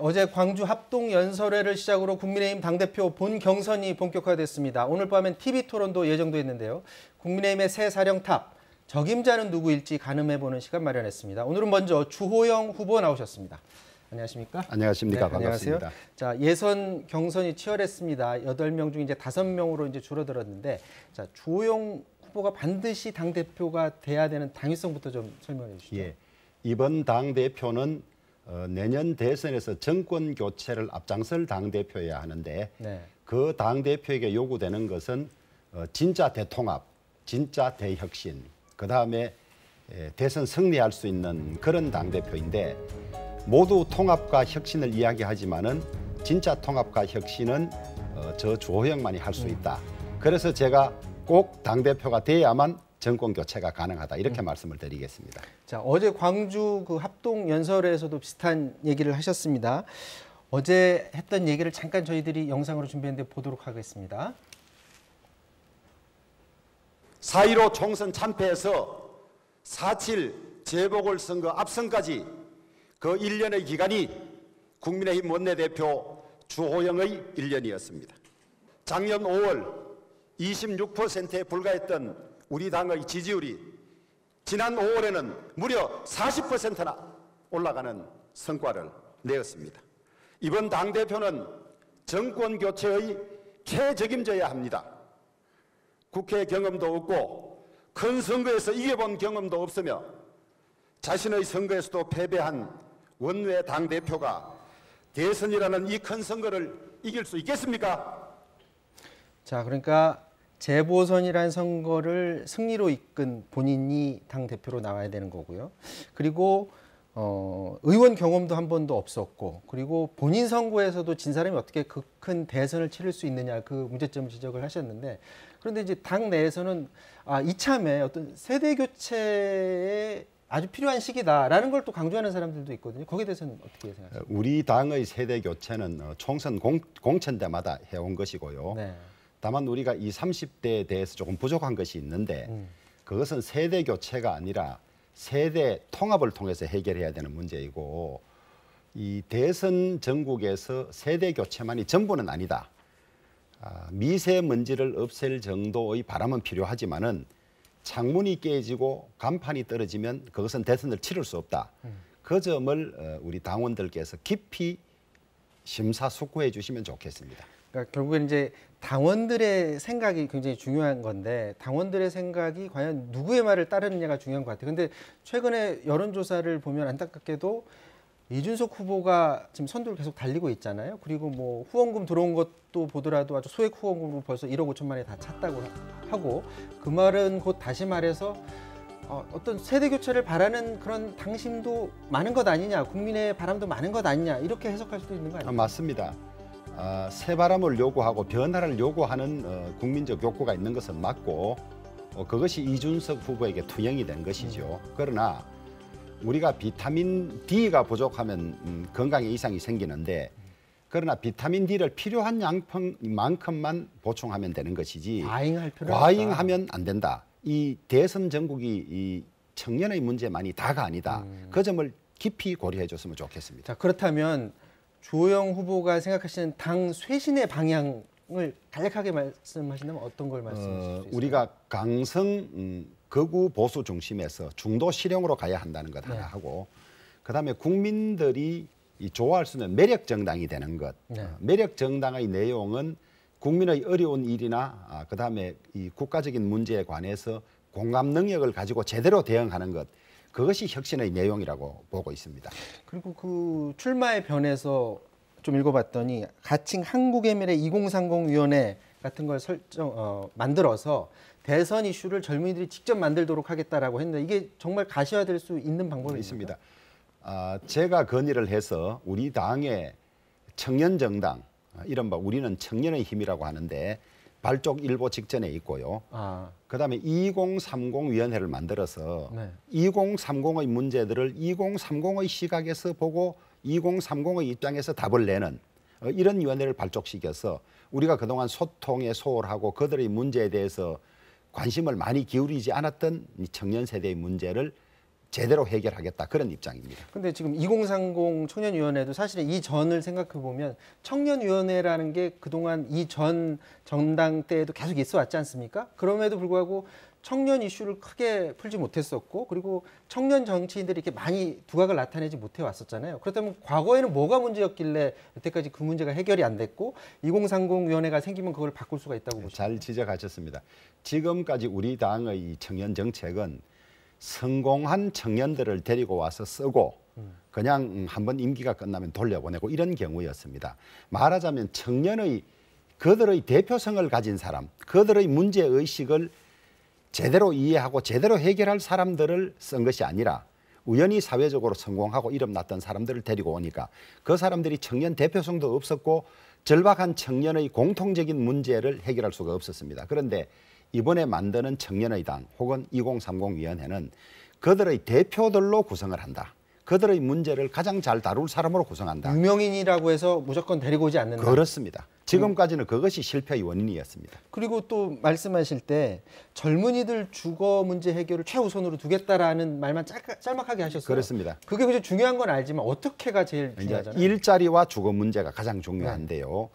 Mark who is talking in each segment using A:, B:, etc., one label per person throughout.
A: 어제 광주 합동연설회를 시작으로 국민의힘 당대표 본경선이 본격화됐습니다. 오늘 밤엔 TV토론도 예정돼 있는데요. 국민의힘의 새 사령탑, 적임자는 누구일지 가늠해보는 시간 마련했습니다. 오늘은 먼저 주호영 후보 나오셨습니다. 안녕하십니까?
B: 안녕하십니까?
A: 네,
B: 반갑습니다.
A: 안녕하세요. 자, 예선 경선이 치열했습니다. 8명 중 이제 5명으로 이제 줄어들었는데, 자, 주호영 후보가 반드시 당대표가 돼야 되는 당위성부터 좀 설명해 주시죠.
B: 예, 이번 당대표는 내년 대선에서 정권 교체를 앞장설 당대표여야 하는데
A: 네.
B: 그 당대표에게 요구되는 것은 진짜 대통합, 진짜 대혁신, 그다음에 대선 승리할 수 있는 그런 당대표인데 모두 통합과 혁신을 이야기하지만은 진짜 통합과 혁신은 저 주호영만이 할 수 있다. 그래서 제가 꼭 당대표가 돼야만 정권 교체가 가능하다 이렇게 말씀을 드리겠습니다.
A: 자, 어제 광주 그 합동연설회에서도 비슷한 얘기를 하셨습니다. 어제 했던 얘기를 잠깐 저희들이 영상으로 준비했는데 보도록 하겠습니다.
B: 4.15 총선 참패에서 4.7 재보궐선거 압승까지 그 1년의 기간이 국민의힘 원내대표 주호영의 1년이었습니다. 작년 5월 26%에 불과했던 우리 당의 지지율이 지난 5월에는 무려 40%나 올라가는 성과를 내었습니다. 이번 당대표는 정권 교체의 최적임져야 합니다. 국회 경험도 없고 큰 선거에서 이겨본 경험도 없으며 자신의 선거에서도 패배한 원외 당대표가 대선이라는 이 큰 선거를 이길 수 있겠습니까?
A: 자, 그러니까 재보선이라는 선거를 승리로 이끈 본인이 당대표로 나와야 되는 거고요. 그리고 의원 경험도 한 번도 없었고, 그리고 본인 선거에서도 진 사람이 어떻게 그 큰 대선을 치를 수 있느냐, 그 문제점 지적을 하셨는데, 그런데 이제 당 내에서는 이참에 어떤 세대 교체에 아주 필요한 시기다라는 걸 또 강조하는 사람들도 있거든요. 거기에 대해서는 어떻게 생각하세요?
B: 우리 당의 세대 교체는 총선 공천 때마다 해온 것이고요.
A: 네.
B: 다만 우리가 20, 30대에 대해서 조금 부족한 것이 있는데 그것은 세대 교체가 아니라 세대 통합을 통해서 해결해야 되는 문제이고 이 대선 전국에서 세대 교체만이 전부는 아니다. 미세먼지를 없앨 정도의 바람은 필요하지만은 창문이 깨지고 간판이 떨어지면 그것은 대선을 치를 수 없다. 그 점을 우리 당원들께서 깊이 심사숙고해 주시면 좋겠습니다.
A: 그러니까 결국엔 이제 당원들의 생각이 굉장히 중요한 건데 당원들의 생각이 과연 누구의 말을 따르느냐가 중요한 것 같아요. 근데 최근에 여론조사를 보면 안타깝게도 이준석 후보가 지금 선두를 계속 달리고 있잖아요. 그리고 뭐 후원금 들어온 것도 보더라도 아주 소액 후원금으로 벌써 1억 5천만이 다 찼다고 하고 그 말은 곧 다시 말해서 어떤 세대 교체를 바라는 그런 당심도 많은 것 아니냐, 국민의 바람도 많은 것 아니냐 이렇게 해석할 수도 있는 거 아니에요?
B: 맞습니다. 새바람을 요구하고 변화를 요구하는 국민적 욕구가 있는 것은 맞고 그것이 이준석 후보에게 투영이 된 것이죠. 그러나 우리가 비타민 D가 부족하면 건강에 이상이 생기는데 그러나 비타민 D를 필요한 양만큼만 보충하면 되는 것이지
A: 과잉할 필요는
B: 과잉하면 안 된다. 이 대선 전국이 이 청년의 문제만이 다가 아니다. 그 점을 깊이 고려해 줬으면 좋겠습니다.
A: 자, 그렇다면 주호영 후보가 생각하시는 당 쇄신의 방향을 간략하게 말씀하신다면 어떤 걸 말씀하실 수 있을까요?
B: 우리가 강성 극우 보수 중심에서 중도 실용으로 가야 한다는 것 하나 하고 그다음에 국민들이 좋아할 수 있는 매력 정당이 되는 것. 매력 정당의 내용은 국민의 어려운 일이나 그다음에 이 국가적인 문제에 관해서 공감 능력을 가지고 제대로 대응하는 것. 그것이 혁신의 내용이라고 보고 있습니다.
A: 그리고 그 출마의 변에서 좀 읽어봤더니 가칭 한국애밀의 2030위원회 같은 걸 만들어서 대선 이슈를 젊은이들이 직접 만들도록 하겠다라고 했는데 이게 정말 가시화될 수 있는 방법이
B: 있습니다. 제가 건의를 해서 우리 당의 청년 정당, 이른바 우리는 청년의 힘이라고 하는데 발족 일보 직전에 있고요. 그다음에 2030위원회를 만들어서 2030의 문제들을 2030의 시각에서 보고 2030의 입장에서 답을 내는 이런 위원회를 발족시켜서 우리가 그동안 소통에 소홀하고 그들의 문제에 대해서 관심을 많이 기울이지 않았던 청년 세대의 문제를 제대로 해결하겠다 그런 입장입니다.
A: 근데 지금 2030 청년위원회도 사실은 이 전을 생각해 보면 청년위원회라는 게 그동안 이 전 정당 때에도 계속 있어 왔지 않습니까? 그럼에도 불구하고 청년 이슈를 크게 풀지 못했었고 그리고 청년 정치인들이 이렇게 많이 두각을 나타내지 못해 왔었잖아요. 그렇다면 과거에는 뭐가 문제였길래 여태까지 그 문제가 해결이 안 됐고 2030위원회가 생기면 그걸 바꿀 수가 있다고 보시나요?
B: 잘 지적하셨습니다. 지금까지 우리 당의 청년 정책은 성공한 청년들을 데리고 와서 쓰고 그냥 한번 임기가 끝나면 돌려보내고 이런 경우였습니다. 말하자면 청년의 그들의 대표성을 가진 사람, 그들의 문제의식을 제대로 이해하고 제대로 해결할 사람들을 쓴 것이 아니라 우연히 사회적으로 성공하고 이름 났던 사람들을 데리고 오니까 그 사람들이 청년 대표성도 없었고 절박한 청년의 공통적인 문제를 해결할 수가 없었습니다. 그런데 이번에 만드는 청년의 당 혹은 2030위원회는 그들의 대표들로 구성을 한다. 그들의 문제를 가장 잘 다룰 사람으로 구성한다.
A: 유명인이라고 해서 무조건 데리고 오지 않는다.
B: 그렇습니다. 지금까지는 그것이 실패의 원인이었습니다.
A: 그리고 또 말씀하실 때 젊은이들 주거 문제 해결을 최우선으로 두겠다라는 말만 짤막하게 하셨어요.
B: 그렇습니다.
A: 그게 굉장히 중요한 건 알지만 어떻게가 제일 중요하잖아요.
B: 일자리와 주거 문제가 가장 중요한데요.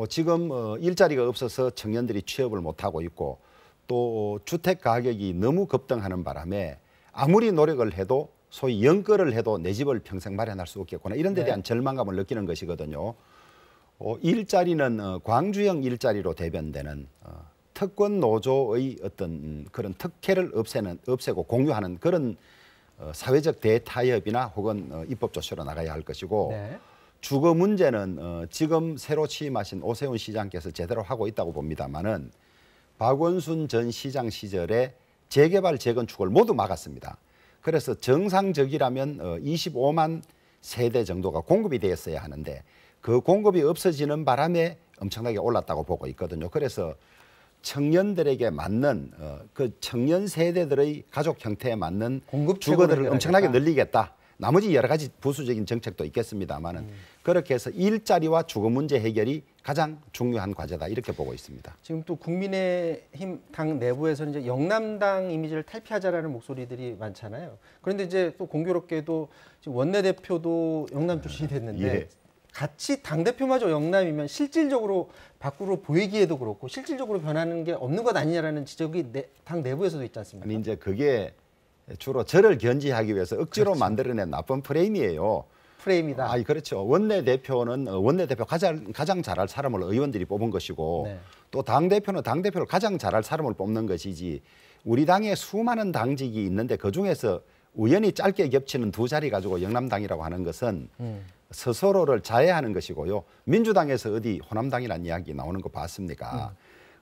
B: 지금 일자리가 없어서 청년들이 취업을 못하고 있고 또 주택 가격이 너무 급등하는 바람에 아무리 노력을 해도 소위 연끌을 해도 내 집을 평생 마련할 수 없겠구나 이런 데 대한 절망감을 느끼는 것이거든요. 일자리는 광주형 일자리로 대변되는 특권 노조의 어떤 그런 특혜를 없애고 공유하는 그런 사회적 대타협이나 혹은 입법 조치로 나가야 할 것이고
A: 네.
B: 주거 문제는 지금 새로 취임하신 오세훈 시장께서 제대로 하고 있다고 봅니다만은 박원순 전 시장 시절에 재개발 재건축을 모두 막았습니다. 그래서 정상적이라면 25만 세대 정도가 공급이 되었어야 하는데 그 공급이 없어지는 바람에 엄청나게 올랐다고 보고 있거든요. 그래서 청년들에게 맞는 그 청년 세대들의 가족 형태에 맞는 주거들을 엄청나게 늘리겠다. 나머지 여러 가지 부수적인 정책도 있겠습니다만은 그렇게 해서 일자리와 주거 문제 해결이 가장 중요한 과제다 이렇게 보고 있습니다.
A: 지금 또 국민의힘 당 내부에서는 이제 영남당 이미지를 탈피하자라는 목소리들이 많잖아요. 그런데 이제 또 공교롭게도 지금 원내대표도 영남 출신이 됐는데
B: 예.
A: 같이 당대표마저 영남이면 실질적으로 밖으로 보이기에도 그렇고 실질적으로 변하는 게 없는 것 아니냐라는 지적이 당 내부에서도 있지 않습니까?
B: 아니 이제 그게 주로 저를 견지하기 위해서 억지로
A: 그렇죠.
B: 만들어낸 나쁜 프레임이에요.
A: 프레임이다.
B: 그렇죠. 원내대표는 원내대표 가장 잘할 사람을 의원들이 뽑은 것이고
A: 네.
B: 또 당대표는 당대표를 가장 잘할 사람을 뽑는 것이지 우리 당에 수많은 당직이 있는데 그중에서 우연히 짧게 겹치는 두 자리 가지고 영남당이라고 하는 것은 스스로를 자해하는 것이고요. 민주당에서 어디 호남당이라는 이야기 나오는 거 봤습니까?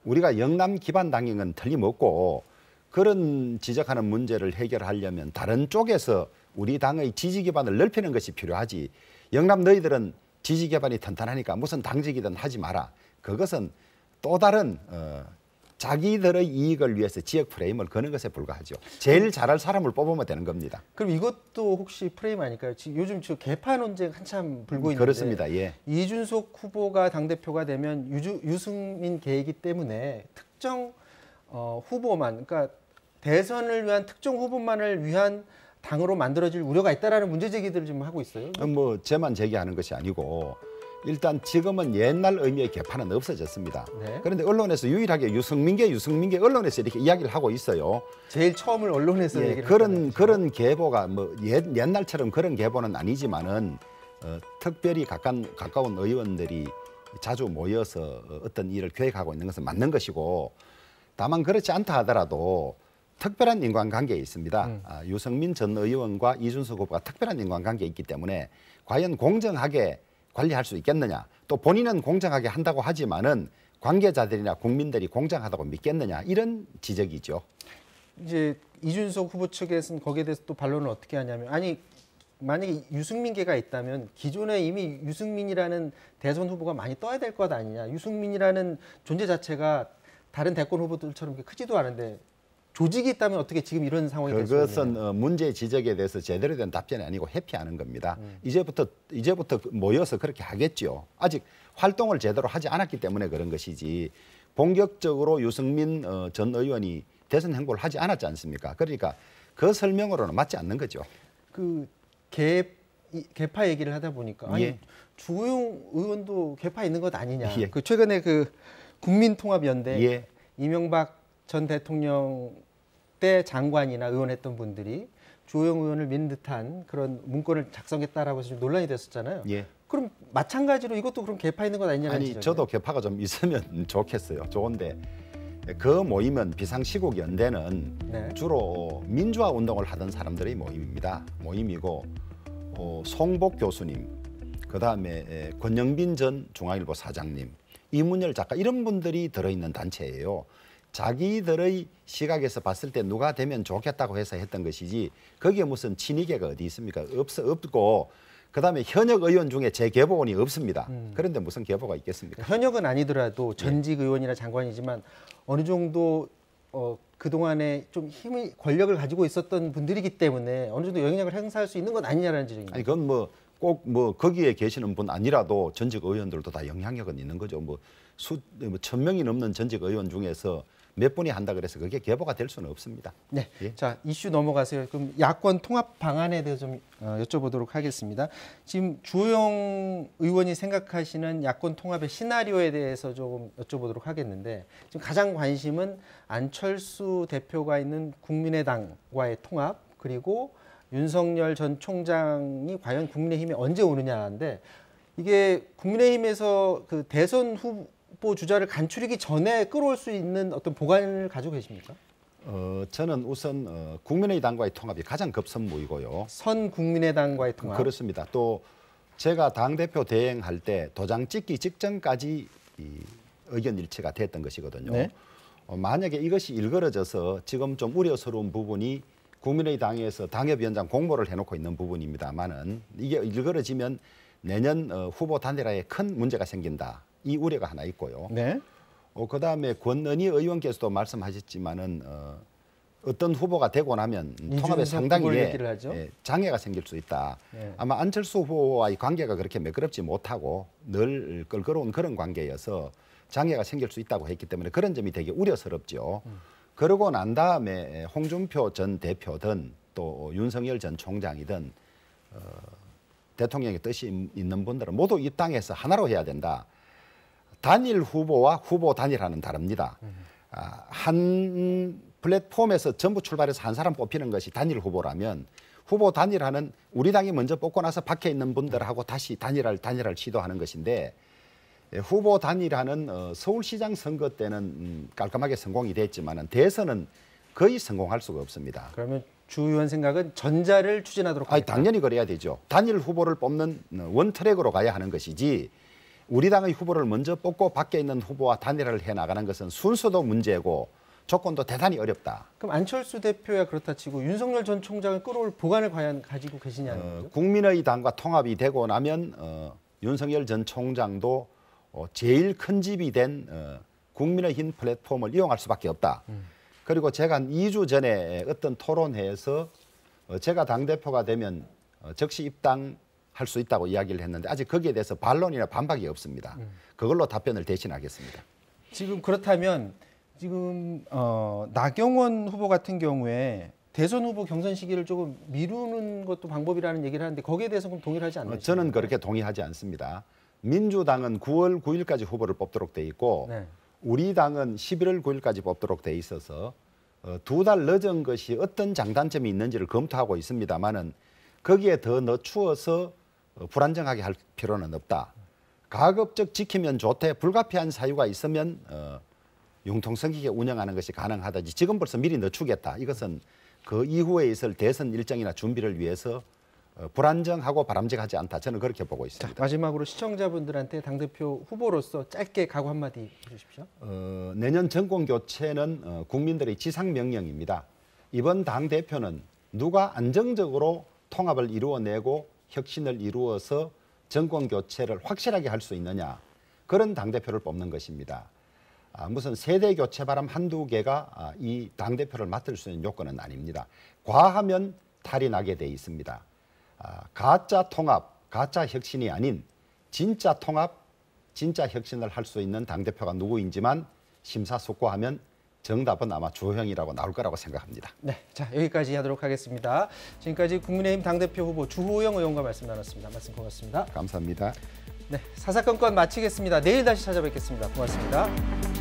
B: 우리가 영남 기반 당행은 틀림없고 그런 지적하는 문제를 해결하려면 다른 쪽에서 우리 당의 지지 기반을 넓히는 것이 필요하지. 영남 너희들은 지지 기반이 튼튼하니까 무슨 당직이든 하지 마라. 그것은 또 다른 자기들의 이익을 위해서 지역 프레임을 거는 것에 불과하죠. 제일 잘할 사람을 뽑으면 되는 겁니다.
A: 그럼 이것도 혹시 프레임 아닐까요? 지금 요즘 저 개파 논쟁 한참 불고 있는데
B: 그렇습니다. 예.
A: 이준석 후보가 당대표가 되면 유승민 계이기 때문에 특정 후보만 그러니까 대선을 위한 특정 후보만을 위한 당으로 만들어질 우려가 있다라는 문제 제기들을 지금 하고 있어요.
B: 뭐 제만 제기하는 것이 아니고 일단 지금은 옛날 의미의 개파는 없어졌습니다.
A: 네.
B: 그런데 언론에서 유일하게 유승민계 언론에서 이렇게 이야기를 하고 있어요.
A: 제일 처음을 언론에서
B: 예,
A: 얘기를
B: 그런 계보가 뭐 옛날처럼 그런 계보는 아니지만은 특별히 가까운 의원들이 자주 모여서 어떤 일을 계획하고 있는 것은 맞는 것이고 다만 그렇지 않다 하더라도 특별한 인간관계에 있습니다. 유승민 전 의원과 이준석 후보가 특별한 인간관계에 있기 때문에 과연 공정하게 관리할 수 있겠느냐. 또 본인은 공정하게 한다고 하지만은 관계자들이나 국민들이 공정하다고 믿겠느냐. 이런 지적이죠.
A: 이제 이준석 후보 측에서는 거기에 대해서 또 반론을 어떻게 하냐면 아니 만약에 유승민계가 있다면 기존에 이미 유승민이라는 대선 후보가 많이 떠야 될 것 아니냐. 유승민이라는 존재 자체가 다른 대권 후보들처럼 크지도 않은데 조직이 있다면 어떻게 지금 이런 상황이 될 수 있느냐.
B: 그것은 문제 지적에 대해서 제대로 된 답변이 아니고 회피하는 겁니다. 이제부터 모여서 그렇게 하겠죠. 아직 활동을 제대로 하지 않았기 때문에 그런 것이지 본격적으로 유승민 전 의원이 대선 행보를 하지 않았지 않습니까? 그러니까 그 설명으로는 맞지 않는 거죠.
A: 그 개파 얘기를 하다 보니까 아니
B: 예.
A: 주호영 의원도 개파 있는 것 아니냐.
B: 예.
A: 그 최근에 그 국민통합연대
B: 예.
A: 이명박 전 대통령 때 장관이나 의원했던 분들이 주호영 의원을 믿는 듯한 그런 문건을 작성했다라고 해서 좀 논란이 됐었잖아요.
B: 예.
A: 그럼 마찬가지로 이것도 그럼 개파 있는 것 아니냐는
B: 아니
A: 지적이에요.
B: 저도 개파가 좀 있으면 좋겠어요. 좋은데 그 모임은 비상시국 연대는
A: 네.
B: 주로 민주화 운동을 하던 사람들의 모임이고 송복 교수님, 그다음에 권영빈 전 중앙일보 사장님, 이문열 작가 이런 분들이 들어있는 단체예요. 자기들의 시각에서 봤을 때 누가 되면 좋겠다고 해서 했던 것이지 거기에 무슨 친이계가 어디 있습니까? 없고 그다음에 현역 의원 중에 재계보원이 없습니다. 그런데 무슨 계보가 있겠습니까?
A: 현역은 아니더라도 전직 의원이나 장관이지만 어느 정도 그동안에 좀 힘이 권력을 가지고 있었던 분들이기 때문에 어느 정도 영향력을 행사할 수 있는 것 아니냐라는 지적입니다.
B: 아니 그건 꼭 거기에 계시는 분 아니라도 전직 의원들도 다 영향력은 있는 거죠. 1,000명이 넘는 전직 의원 중에서 몇 분이 한다 그래서 그게 계보가 될 수는 없습니다.
A: 네.
B: 예?
A: 자, 이슈 넘어가세요. 그럼 야권 통합 방안에 대해서 좀 여쭤보도록 하겠습니다. 지금 주호영 의원이 생각하시는 야권 통합의 시나리오에 대해서 조금 여쭤보도록 하겠는데 지금 가장 관심은 안철수 대표가 있는 국민의당과의 통합 그리고 윤석열 전 총장이 과연 국민의힘에 언제 오느냐인데 이게 국민의힘에서 그 대선 후보 주자를 간추리기 전에 끌어올 수 있는 어떤 보관을 가지고 계십니까?
B: 저는 우선 국민의당과의 통합이 가장 급선무이고요.
A: 선 국민의당과의 통합.
B: 그렇습니다. 또 제가 당대표 대행할 때 도장 찍기 직전까지 의견 일치가 됐던 것이거든요.
A: 네.
B: 만약에 이것이 일그러져서 지금 좀 우려스러운 부분이 국민의당에서 당협위원장 공모를 해놓고 있는 부분입니다만은 이게 일그러지면 내년 후보 단일화에 큰 문제가 생긴다. 이 우려가 하나 있고요.
A: 네.
B: 그다음에 권은희 의원께서도 말씀하셨지만은 어떤 후보가 되고 나면 통합에 상당히 장애가 생길 수 있다.
A: 네.
B: 아마 안철수 후보와의 관계가 그렇게 매끄럽지 못하고 늘 끌거로운 그런 관계여서 장애가 생길 수 있다고 했기 때문에 그런 점이 되게 우려스럽죠. 그러고 난 다음에 홍준표 전 대표든 또 윤석열 전 총장이든 대통령의 뜻이 있는 분들은 모두 이 땅에서 하나로 해야 된다. 단일 후보와 후보 단일화는 다릅니다. 한 플랫폼에서 전부 출발해서 한 사람 뽑히는 것이 단일 후보라면 후보 단일화는 우리 당이 먼저 뽑고 나서 밖에 있는 분들하고 다시 단일화를 시도하는 것인데 후보 단일화는 서울시장 선거 때는 깔끔하게 성공이 됐지만 대선은 거의 성공할 수가 없습니다.
A: 그러면 주 의원 생각은 전자를 추진하도록 하겠다.
B: 당연히 그래야 되죠. 단일 후보를 뽑는 원트랙으로 가야 하는 것이지 우리 당의 후보를 먼저 뽑고 밖에 있는 후보와 단일화를 해나가는 것은 순서도 문제고 조건도 대단히 어렵다.
A: 그럼 안철수 대표야 그렇다 치고 윤석열 전 총장을 끌어올 보관을 과연 가지고 계시냐는 거죠?
B: 국민의당과 통합이 되고 나면 윤석열 전 총장도 제일 큰 집이 된 국민의힘 플랫폼을 이용할 수밖에 없다. 그리고 제가 한 2주 전에 어떤 토론회에서 제가 당대표가 되면 즉시 입당할 수 있다고 이야기를 했는데 아직 거기에 대해서 반론이나 반박이 없습니다. 그걸로 답변을 대신하겠습니다.
A: 지금 그렇다면 지금 나경원 후보 같은 경우에 대선 후보 경선 시기를 조금 미루는 것도 방법이라는 얘기를 하는데 거기에 대해서 그럼 동의를 하지 않나요?
B: 저는 그렇게 동의하지 않습니다. 민주당은 9월 9일까지 후보를 뽑도록 돼 있고
A: 네.
B: 우리 당은 11월 9일까지 뽑도록 돼 있어서 2달 늦은 것이 어떤 장단점이 있는지를 검토하고 있습니다만은 거기에 더 늦추어서 불안정하게 할 필요는 없다. 가급적 지키면 좋되 불가피한 사유가 있으면 융통성 있게 운영하는 것이 가능하다지 지금 벌써 미리 늦추겠다. 이것은 그 이후에 있을 대선 일정이나 준비를 위해서 불안정하고 바람직하지 않다. 저는 그렇게 보고 있습니다.
A: 자, 마지막으로 시청자분들한테 당대표 후보로서 짧게 각오 한마디 해주십시오.
B: 내년 정권 교체는 국민들의 지상명령입니다. 이번 당대표는 누가 안정적으로 통합을 이루어내고 혁신을 이루어서 정권 교체를 확실하게 할 수 있느냐. 그런 당대표를 뽑는 것입니다. 무슨 세대 교체 바람 한두 개가 이 당대표를 맡을 수 있는 요건은 아닙니다. 과하면 탈이 나게 돼 있습니다. 가짜 통합, 가짜 혁신이 아닌 진짜 통합, 진짜 혁신을 할 수 있는 당대표가 누구인지만 심사숙고하면 정답은 아마 주호영이라고 나올 거라고 생각합니다.
A: 네, 자 여기까지 하도록 하겠습니다. 지금까지 국민의힘 당대표 후보 주호영 의원과 말씀 나눴습니다. 말씀 고맙습니다.
B: 감사합니다.
A: 네, 사사건건 마치겠습니다. 내일 다시 찾아뵙겠습니다. 고맙습니다.